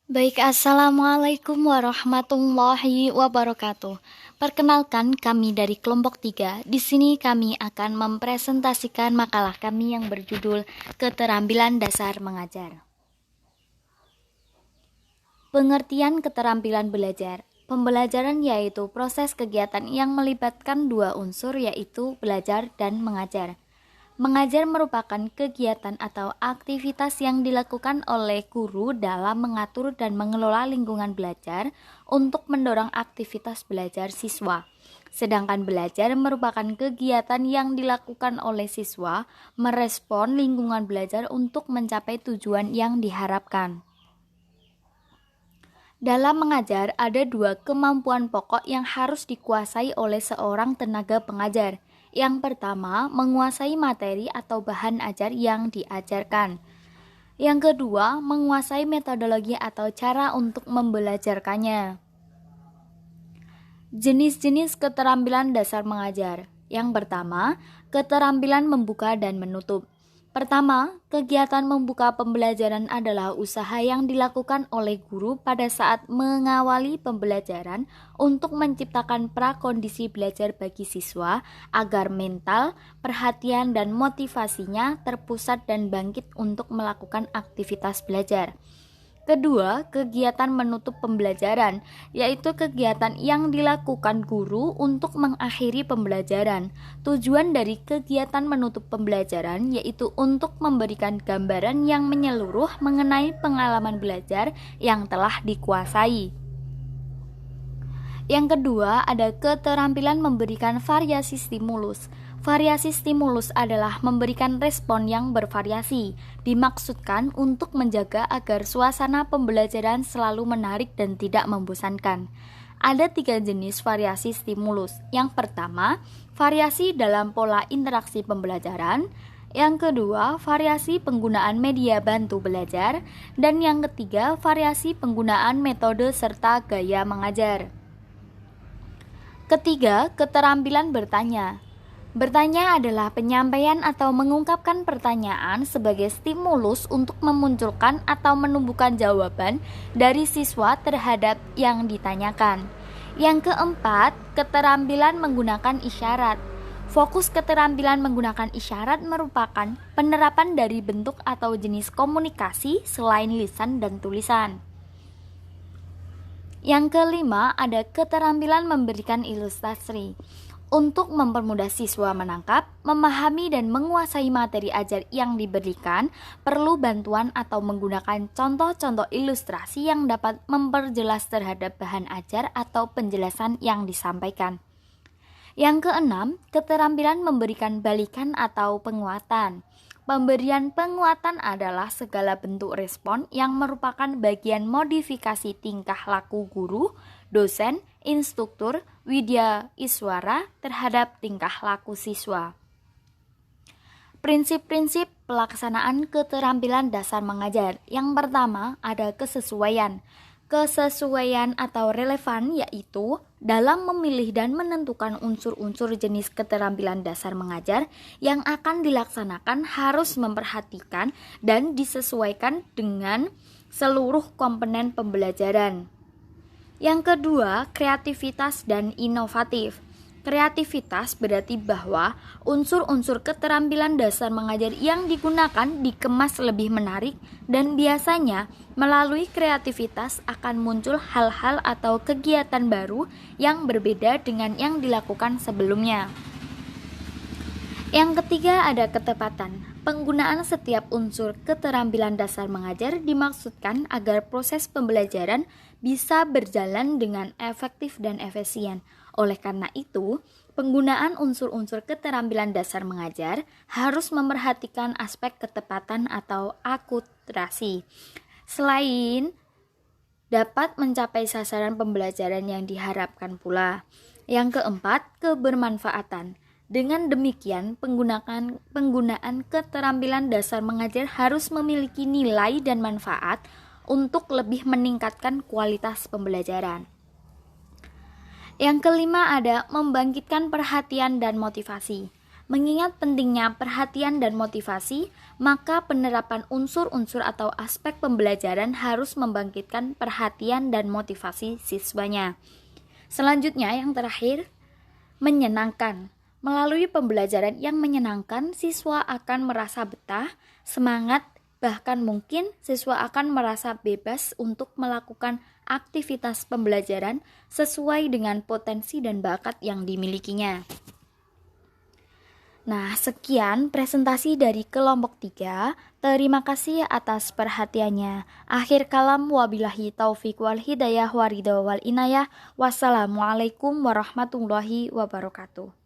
Baik, Assalamualaikum warahmatullahi wabarakatuh. Perkenalkan, kami dari kelompok 3. Di sini kami akan mempresentasikan makalah kami yang berjudul Keterampilan Dasar Mengajar. Pengertian keterampilan belajar. Pembelajaran yaitu proses kegiatan yang melibatkan dua unsur, yaitu belajar dan mengajar. Mengajar merupakan kegiatan atau aktivitas yang dilakukan oleh guru dalam mengatur dan mengelola lingkungan belajar untuk mendorong aktivitas belajar siswa. Sedangkan belajar merupakan kegiatan yang dilakukan oleh siswa merespon lingkungan belajar untuk mencapai tujuan yang diharapkan. Dalam mengajar, ada dua kemampuan pokok yang harus dikuasai oleh seorang tenaga pengajar. Yang pertama, menguasai materi atau bahan ajar yang diajarkan. Yang kedua, menguasai metodologi atau cara untuk membelajarkannya. Jenis-jenis keterampilan dasar mengajar. Yang pertama, keterampilan membuka dan menutup. Pertama, kegiatan membuka pembelajaran adalah usaha yang dilakukan oleh guru pada saat mengawali pembelajaran untuk menciptakan prakondisi belajar bagi siswa agar mental, perhatian, dan motivasinya terpusat dan bangkit untuk melakukan aktivitas belajar. Kedua, kegiatan menutup pembelajaran, yaitu kegiatan yang dilakukan guru untuk mengakhiri pembelajaran. Tujuan dari kegiatan menutup pembelajaran yaitu untuk memberikan gambaran yang menyeluruh mengenai pengalaman belajar yang telah dikuasai. Yang kedua, ada keterampilan memberikan variasi stimulus. Variasi stimulus adalah memberikan respon yang bervariasi, dimaksudkan untuk menjaga agar suasana pembelajaran selalu menarik dan tidak membosankan. Ada 3 jenis variasi stimulus. Yang pertama, variasi dalam pola interaksi pembelajaran. Yang kedua, variasi penggunaan media bantu belajar. Dan yang ketiga, variasi penggunaan metode serta gaya mengajar. Ketiga, keterampilan bertanya. Bertanya adalah penyampaian atau mengungkapkan pertanyaan sebagai stimulus untuk memunculkan atau menumbuhkan jawaban dari siswa terhadap yang ditanyakan. Yang keempat, keterampilan menggunakan isyarat. Fokus keterampilan menggunakan isyarat merupakan penerapan dari bentuk atau jenis komunikasi selain lisan dan tulisan. Yang kelima, ada keterampilan memberikan ilustrasi. Untuk mempermudah siswa menangkap, memahami, dan menguasai materi ajar yang diberikan, perlu bantuan atau menggunakan contoh-contoh ilustrasi yang dapat memperjelas terhadap bahan ajar atau penjelasan yang disampaikan. Yang keenam, keterampilan memberikan balikan atau penguatan. Pemberian penguatan adalah segala bentuk respon yang merupakan bagian modifikasi tingkah laku guru, dosen, instruktur, widya iswara terhadap tingkah laku siswa. Prinsip-prinsip pelaksanaan keterampilan dasar mengajar. Yang pertama, ada kesesuaian. Kesesuaian atau relevan yaitu dalam memilih dan menentukan unsur-unsur jenis keterampilan dasar mengajar yang akan dilaksanakan harus memperhatikan dan disesuaikan dengan seluruh komponen pembelajaran. Yang kedua, kreativitas dan inovatif. Kreativitas berarti bahwa unsur-unsur keterampilan dasar mengajar yang digunakan dikemas lebih menarik dan biasanya melalui kreativitas akan muncul hal-hal atau kegiatan baru yang berbeda dengan yang dilakukan sebelumnya. Yang ketiga, ada ketepatan. Penggunaan setiap unsur keterampilan dasar mengajar dimaksudkan agar proses pembelajaran bisa berjalan dengan efektif dan efisien. Oleh karena itu, penggunaan unsur-unsur keterampilan dasar mengajar harus memperhatikan aspek ketepatan atau akurasi. Selain dapat mencapai sasaran pembelajaran yang diharapkan pula. Yang keempat, kebermanfaatan. Dengan demikian, penggunaan keterampilan dasar mengajar harus memiliki nilai dan manfaat untuk lebih meningkatkan kualitas pembelajaran. Yang kelima, ada membangkitkan perhatian dan motivasi. Mengingat pentingnya perhatian dan motivasi, maka penerapan unsur-unsur atau aspek pembelajaran harus membangkitkan perhatian dan motivasi siswanya. Selanjutnya, yang terakhir, menyenangkan. Melalui pembelajaran yang menyenangkan, siswa akan merasa betah, semangat, bahkan mungkin siswa akan merasa bebas untuk melakukan aktivitas pembelajaran sesuai dengan potensi dan bakat yang dimilikinya. Nah, sekian presentasi dari kelompok 3. Terima kasih atas perhatiannya. Akhir kalam, wabillahi taufiq wal hidayah waridho wal inayah. Wassalamualaikum warahmatullahi wabarakatuh.